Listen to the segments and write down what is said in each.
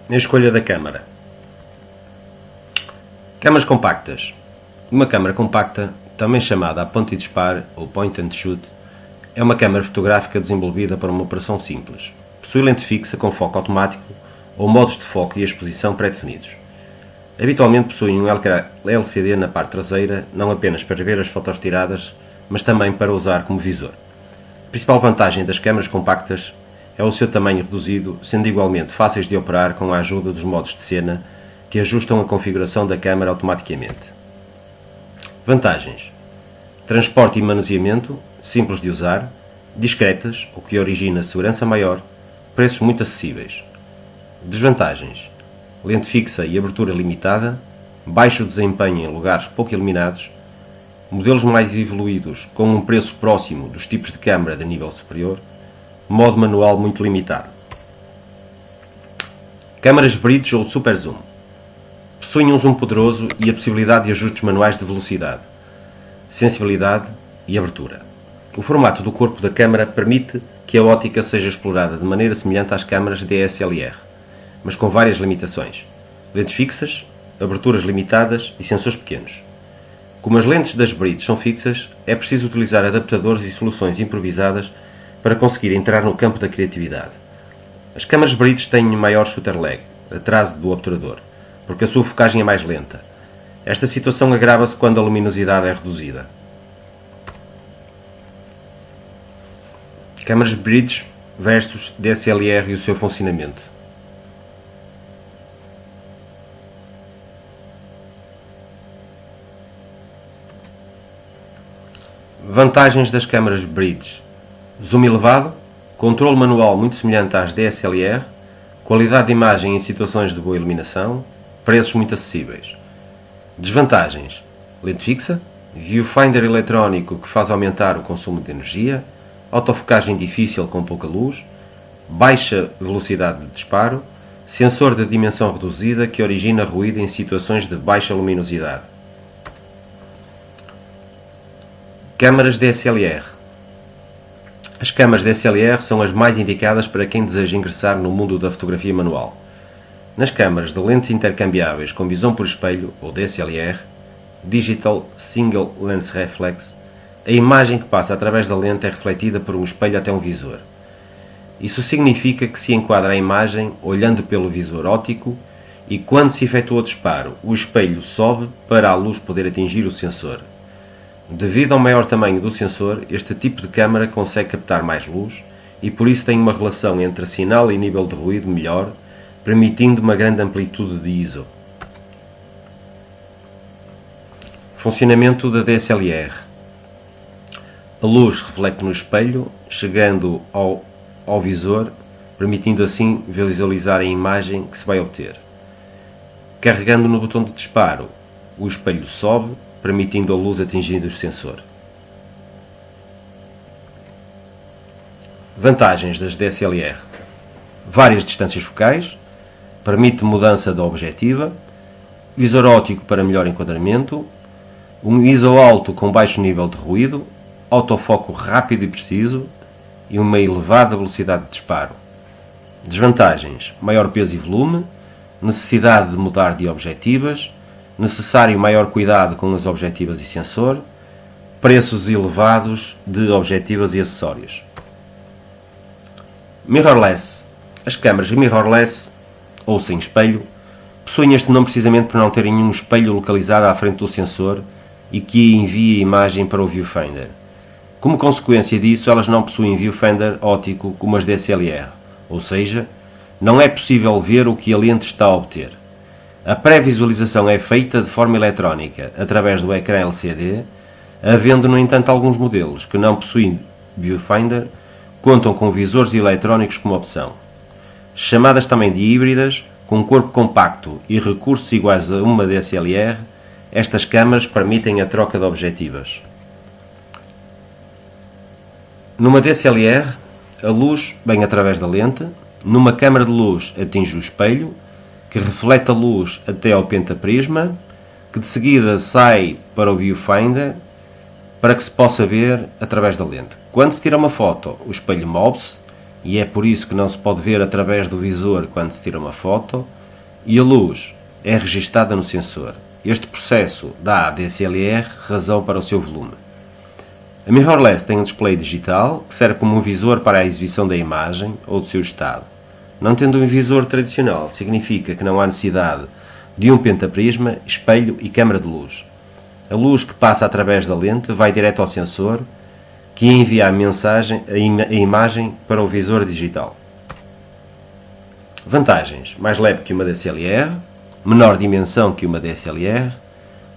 Na escolha da câmara. Câmaras compactas. Uma câmara compacta, também chamada a ponta e disparo ou point and shoot, é uma câmara fotográfica desenvolvida para uma operação simples. Possui lente fixa com foco automático ou modos de foco e exposição pré-definidos. Habitualmente possuem um LCD na parte traseira, não apenas para ver as fotos tiradas, mas também para usar como visor. A principal vantagem das câmaras compactas é o seu tamanho reduzido, sendo igualmente fáceis de operar com a ajuda dos modos de cena que ajustam a configuração da câmara automaticamente. Vantagens: transporte e manuseamento, simples de usar, discretas, o que origina segurança maior, preços muito acessíveis. Desvantagens: lente fixa e abertura limitada, baixo desempenho em lugares pouco iluminados, modelos mais evoluídos com um preço próximo dos tipos de câmara de nível superior, modo manual muito limitado. Câmaras bridge ou super zoom. Possuem um zoom poderoso e a possibilidade de ajustes manuais de velocidade, sensibilidade e abertura. O formato do corpo da câmara permite que a ótica seja explorada de maneira semelhante às câmaras DSLR, mas com várias limitações: lentes fixas, aberturas limitadas e sensores pequenos. Como as lentes das bridge são fixas, é preciso utilizar adaptadores e soluções improvisadas para conseguir entrar no campo da criatividade. As câmaras bridge têm maior shutter lag, atraso do obturador, porque a sua focagem é mais lenta. Esta situação agrava-se quando a luminosidade é reduzida. Câmaras bridge versus DSLR e o seu funcionamento. Vantagens das câmaras bridge: zoom elevado, controle manual muito semelhante às DSLR, qualidade de imagem em situações de boa iluminação, preços muito acessíveis. Desvantagens: lente fixa, viewfinder eletrónico que faz aumentar o consumo de energia, autofocagem difícil com pouca luz, baixa velocidade de disparo, sensor de dimensão reduzida que origina ruído em situações de baixa luminosidade. Câmaras DSLR. As câmaras DSLR são as mais indicadas para quem deseja ingressar no mundo da fotografia manual. Nas câmaras de lentes intercambiáveis com visão por espelho, ou DSLR, Digital Single Lens Reflex, a imagem que passa através da lente é refletida por um espelho até um visor. Isso significa que se enquadra a imagem olhando pelo visor óptico e quando se efetua o disparo, o espelho sobe para a luz poder atingir o sensor. Devido ao maior tamanho do sensor, este tipo de câmara consegue captar mais luz e por isso tem uma relação entre sinal e nível de ruído melhor, permitindo uma grande amplitude de ISO. Funcionamento da DSLR. A luz reflete no espelho, chegando ao visor, permitindo assim visualizar a imagem que se vai obter. Carregando no botão de disparo, o espelho sobe, permitindo a luz atingir o sensor. Vantagens das DSLR: várias distâncias focais, permite mudança da objetiva, visor óptico para melhor enquadramento, um ISO alto com baixo nível de ruído, autofoco rápido e preciso e uma elevada velocidade de disparo. Desvantagens: maior peso e volume, necessidade de mudar de objetivas, necessário maior cuidado com as objetivas e sensor, preços elevados de objetivas e acessórios. Mirrorless. As câmaras mirrorless, ou sem espelho, possuem este nome precisamente por não terem nenhum espelho localizado à frente do sensor e que envie a imagem para o viewfinder. Como consequência disso, elas não possuem viewfinder óptico como as DSLR, ou seja, não é possível ver o que a lente está a obter. A pré-visualização é feita de forma eletrónica, através do ecrã LCD, havendo, no entanto, alguns modelos que não possuem viewfinder, contam com visores eletrónicos como opção. Chamadas também de híbridas, com corpo compacto e recursos iguais a uma DSLR, estas câmaras permitem a troca de objetivas. Numa DSLR, a luz vem através da lente, numa câmara de luz atinge o espelho, que reflete a luz até ao pentaprisma, que de seguida sai para o viewfinder, para que se possa ver através da lente. Quando se tira uma foto, o espelho move-se, e é por isso que não se pode ver através do visor quando se tira uma foto, e a luz é registada no sensor. Este processo dá à DSLR razão para o seu volume. A mirrorless tem um display digital que serve como um visor para a exibição da imagem ou do seu estado. Não tendo um visor tradicional, significa que não há necessidade de um pentaprisma, espelho e câmara de luz. A luz que passa através da lente vai direto ao sensor, que envia a imagem para o visor digital. Vantagens: mais leve que uma DSLR, menor dimensão que uma DSLR,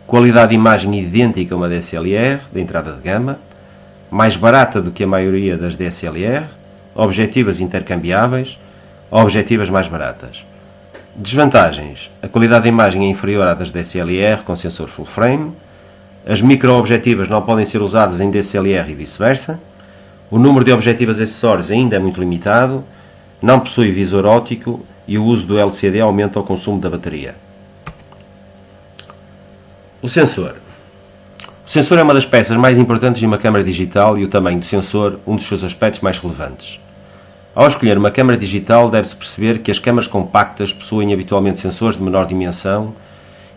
qualidade de imagem idêntica a uma DSLR de entrada de gama, mais barata do que a maioria das DSLR, objetivas intercambiáveis, objetivas mais baratas. Desvantagens: a qualidade da imagem é inferior à das DSLR com sensor full frame, as micro-objetivas não podem ser usadas em DSLR e vice-versa, o número de objetivas acessórios ainda é muito limitado, não possui visor óptico e o uso do LCD aumenta o consumo da bateria. O sensor. O sensor é uma das peças mais importantes de uma câmara digital e o tamanho do sensor um dos seus aspectos mais relevantes. Ao escolher uma câmara digital, deve-se perceber que as câmaras compactas possuem habitualmente sensores de menor dimensão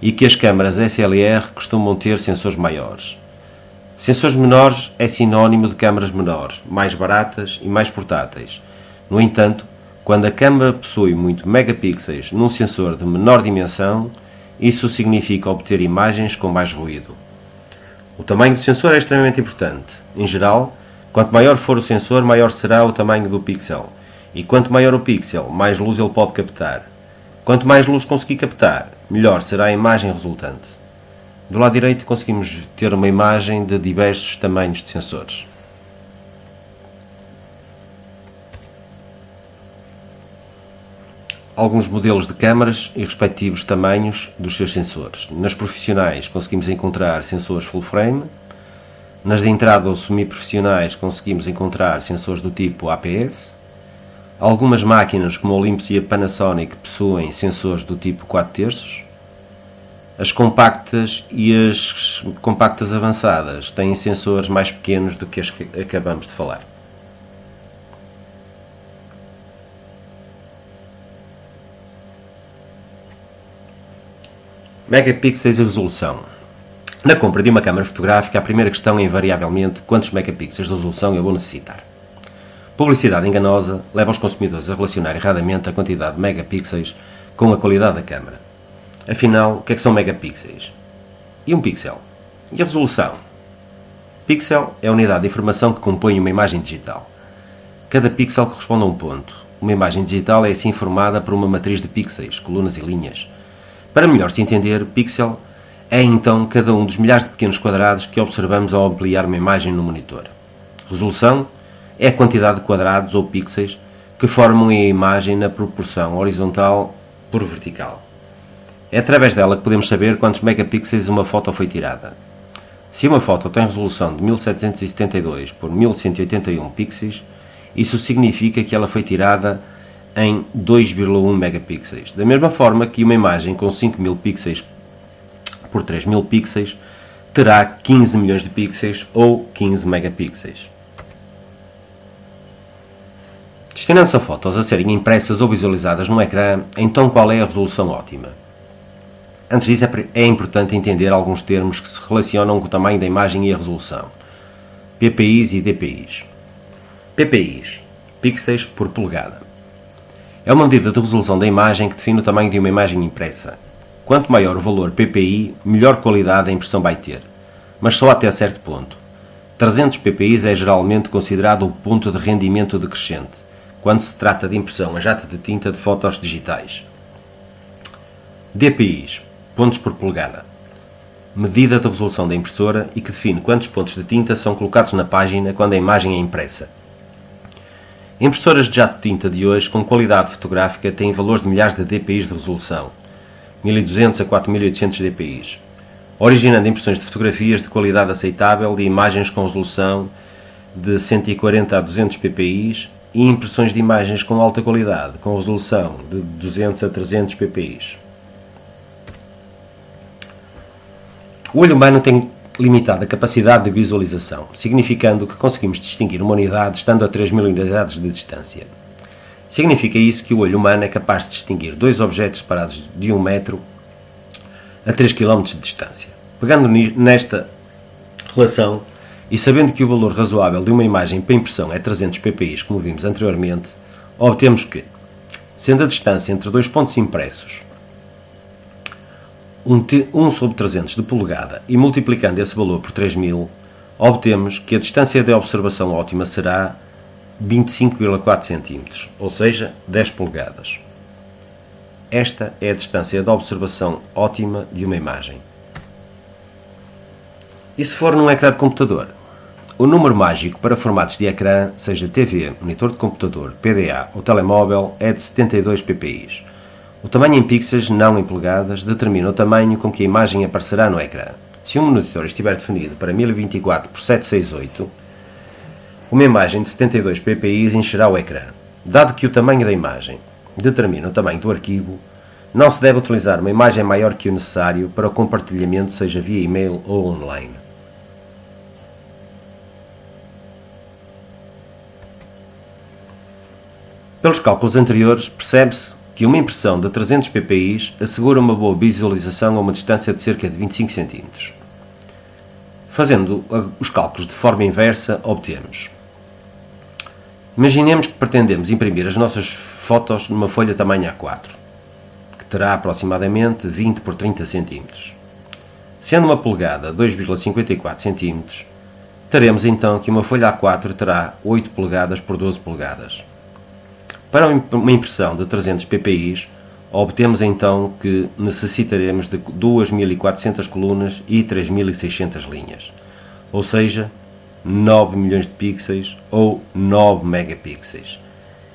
e que as câmaras SLR costumam ter sensores maiores. Sensores menores é sinónimo de câmaras menores, mais baratas e mais portáteis. No entanto, quando a câmara possui muito megapixels num sensor de menor dimensão, isso significa obter imagens com mais ruído. O tamanho do sensor é extremamente importante. Em geral, quanto maior for o sensor, maior será o tamanho do pixel. E quanto maior o pixel, mais luz ele pode captar. Quanto mais luz conseguir captar, melhor será a imagem resultante. Do lado direito conseguimos ter uma imagem de diversos tamanhos de sensores. Alguns modelos de câmaras e respectivos tamanhos dos seus sensores. Nas profissionais conseguimos encontrar sensores full frame. Nas de entrada ou semi-profissionais conseguimos encontrar sensores do tipo APS. Algumas máquinas como a Olympus e a Panasonic possuem sensores do tipo 4/3. As compactas e as compactas avançadas têm sensores mais pequenos do que as que acabamos de falar. Megapixels e resolução. Na compra de uma câmara fotográfica, a primeira questão é invariavelmente quantos megapixels de resolução eu vou necessitar. Publicidade enganosa leva os consumidores a relacionar erradamente a quantidade de megapixels com a qualidade da câmara. Afinal, o que é que são megapixels? E um pixel? E a resolução? Pixel é a unidade de informação que compõe uma imagem digital. Cada pixel corresponde a um ponto. Uma imagem digital é assim formada por uma matriz de pixels, colunas e linhas. Para melhor se entender, pixel é então cada um dos milhares de pequenos quadrados que observamos ao ampliar uma imagem no monitor. Resolução é a quantidade de quadrados ou pixels que formam a imagem na proporção horizontal por vertical. É através dela que podemos saber quantos megapixels uma foto foi tirada. Se uma foto tem resolução de 1772 por 1181 pixels, isso significa que ela foi tirada em 2,1 megapixels. Da mesma forma que uma imagem com 5.000 pixels por 3.000 pixels terá 15 milhões de pixels ou 15 megapixels. Destinando-se a fotos a serem impressas ou visualizadas no ecrã, então qual é a resolução ótima? Antes disso, é importante entender alguns termos que se relacionam com o tamanho da imagem e a resolução. PPIs e DPIs. PPIs, pixels por polegada. É uma medida de resolução da imagem que define o tamanho de uma imagem impressa. Quanto maior o valor PPI, melhor qualidade a impressão vai ter, mas só até certo ponto. 300 PPI é geralmente considerado o ponto de rendimento decrescente, quando se trata de impressão a jato de tinta de fotos digitais. DPIs, pontos por polegada. Medida de resolução da impressora e que define quantos pontos de tinta são colocados na página quando a imagem é impressa. Impressoras de jato de tinta de hoje, com qualidade fotográfica, têm valores de milhares de DPIs de resolução, 1200 a 4800 DPIs, originando impressões de fotografias de qualidade aceitável de imagens com resolução de 140 a 200 PPIs e impressões de imagens com alta qualidade, com resolução de 200 a 300 PPIs. O olho humano tem limitada capacidade de visualização, significando que conseguimos distinguir uma unidade estando a 3000 unidades de distância. Significa isso que o olho humano é capaz de distinguir dois objetos separados de 1 metro a 3 km de distância. Pegando nesta relação e sabendo que o valor razoável de uma imagem para impressão é 300 ppi, como vimos anteriormente, obtemos que, sendo a distância entre dois pontos impressos 1 sobre 300 de polegada e multiplicando esse valor por 3000, obtemos que a distância de observação ótima será 25,4 cm, ou seja, 10 polegadas. Esta é a distância de observação ótima de uma imagem. E se for num ecrã de computador? O número mágico para formatos de ecrã, seja TV, monitor de computador, PDA ou telemóvel, é de 72 ppi. O tamanho em pixels, não em polegadas, determina o tamanho com que a imagem aparecerá no ecrã. Se um monitor estiver definido para 1024 por 768, uma imagem de 72 ppi encherá o ecrã. Dado que o tamanho da imagem determina o tamanho do arquivo, não se deve utilizar uma imagem maior que o necessário para o compartilhamento, seja via e-mail ou online. Pelos cálculos anteriores, percebe-se que uma impressão de 300 ppi assegura uma boa visualização a uma distância de cerca de 25 cm. Fazendo os cálculos de forma inversa, obtemos. Imaginemos que pretendemos imprimir as nossas fotos numa folha tamanho A4, que terá aproximadamente 20 por 30 cm. Sendo uma polegada 2,54 cm, teremos então que uma folha A4 terá 8 polegadas por 12 polegadas. Para uma impressão de 300 ppi, obtemos então que necessitaremos de 2.400 colunas e 3.600 linhas, ou seja, 9 milhões de pixels ou 9 megapixels.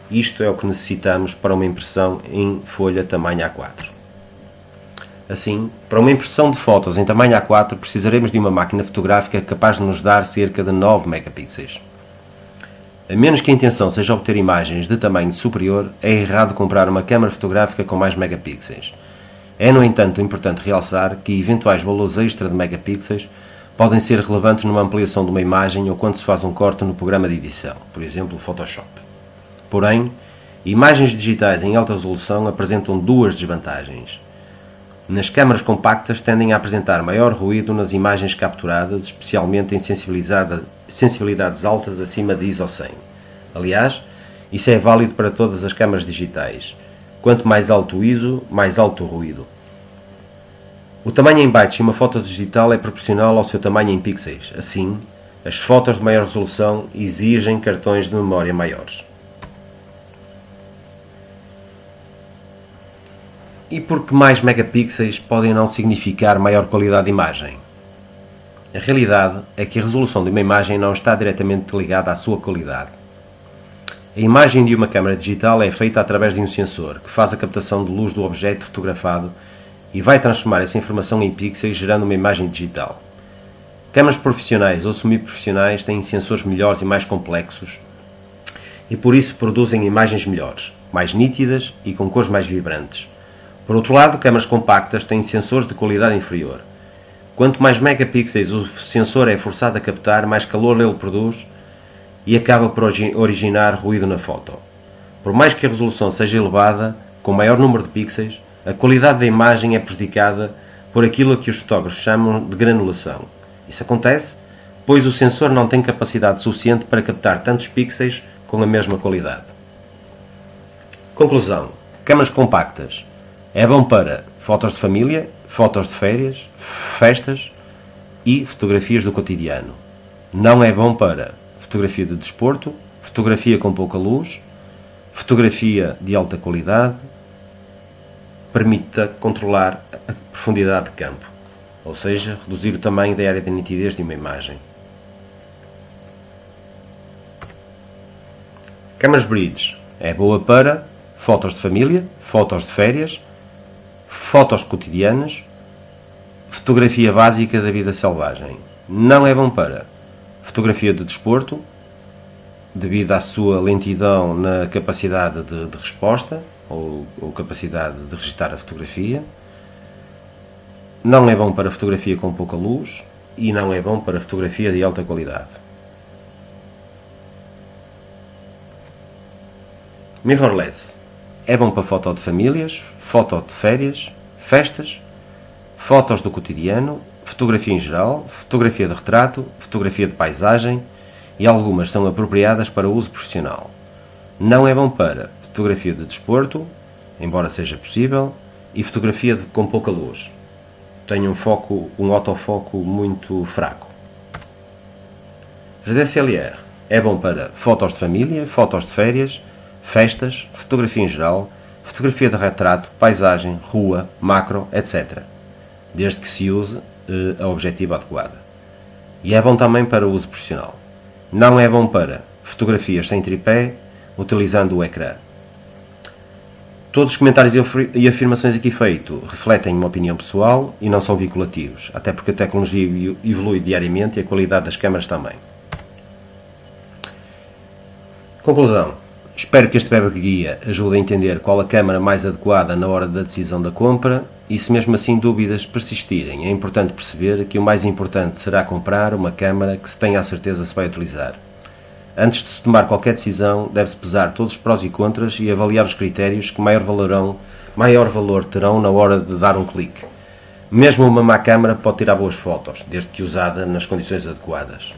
Isto é o que necessitamos para uma impressão em folha tamanho A4. Assim, para uma impressão de fotos em tamanho A4 precisaremos de uma máquina fotográfica capaz de nos dar cerca de 9 megapixels. A menos que a intenção seja obter imagens de tamanho superior, é errado comprar uma câmara fotográfica com mais megapixels. É, no entanto, importante realçar que eventuais valores extra de megapixels podem ser relevantes numa ampliação de uma imagem ou quando se faz um corte no programa de edição, por exemplo, Photoshop. Porém, imagens digitais em alta resolução apresentam duas desvantagens. Nas câmaras compactas tendem a apresentar maior ruído nas imagens capturadas, especialmente em sensibilidades altas acima de ISO 100. Aliás, isso é válido para todas as câmaras digitais. Quanto mais alto o ISO, mais alto o ruído. O tamanho em bytes de uma foto digital é proporcional ao seu tamanho em pixels. Assim, as fotos de maior resolução exigem cartões de memória maiores. E por que mais megapixels podem não significar maior qualidade de imagem? A realidade é que a resolução de uma imagem não está diretamente ligada à sua qualidade. A imagem de uma câmara digital é feita através de um sensor, que faz a captação de luz do objeto fotografado e vai transformar essa informação em pixels, gerando uma imagem digital. Câmaras profissionais ou semi-profissionais têm sensores melhores e mais complexos e por isso produzem imagens melhores, mais nítidas e com cores mais vibrantes. Por outro lado, câmaras compactas têm sensores de qualidade inferior. Quanto mais megapixels o sensor é forçado a captar, mais calor ele produz e acaba por originar ruído na foto. Por mais que a resolução seja elevada, com maior número de pixels, a qualidade da imagem é prejudicada por aquilo que os fotógrafos chamam de granulação. Isso acontece pois o sensor não tem capacidade suficiente para captar tantos pixels com a mesma qualidade. Conclusão: câmaras compactas é bom para fotos de família, fotos de férias, festas e fotografias do cotidiano. Não é bom para fotografia de desporto, fotografia com pouca luz, fotografia de alta qualidade, permite controlar a profundidade de campo, ou seja, reduzir o tamanho da área de nitidez de uma imagem. Câmaras bridge é boa para fotos de família, fotos de férias, fotos cotidianas, fotografia básica da vida selvagem. Não é bom para fotografia de desporto, devido à sua lentidão na capacidade de resposta ou capacidade de registrar a fotografia. Não é bom para fotografia com pouca luz e não é bom para fotografia de alta qualidade. Mirrorless. É bom para foto de famílias, foto de férias, festas, fotos do cotidiano, fotografia em geral, fotografia de retrato, fotografia de paisagem e algumas são apropriadas para uso profissional. Não é bom para fotografia de desporto, embora seja possível, e fotografia com pouca luz. Tem um autofoco muito fraco. As DSLR é bom para fotos de família, fotos de férias, festas, fotografia em geral, fotografia de retrato, paisagem, rua, macro, etc. Desde que se use a objetiva adequada. E é bom também para uso profissional. Não é bom para fotografias sem tripé, utilizando o ecrã. Todos os comentários e afirmações aqui feitos refletem uma opinião pessoal e não são vinculativos, até porque a tecnologia evolui diariamente e a qualidade das câmaras também. Conclusão. Espero que este web guia ajude a entender qual a câmara mais adequada na hora da decisão da compra e se mesmo assim dúvidas persistirem, é importante perceber que o mais importante será comprar uma câmara que se tenha a certeza se vai utilizar. Antes de se tomar qualquer decisão, deve-se pesar todos os prós e contras e avaliar os critérios que maior valor terão na hora de dar um clique. Mesmo uma má câmara pode tirar boas fotos, desde que usada nas condições adequadas.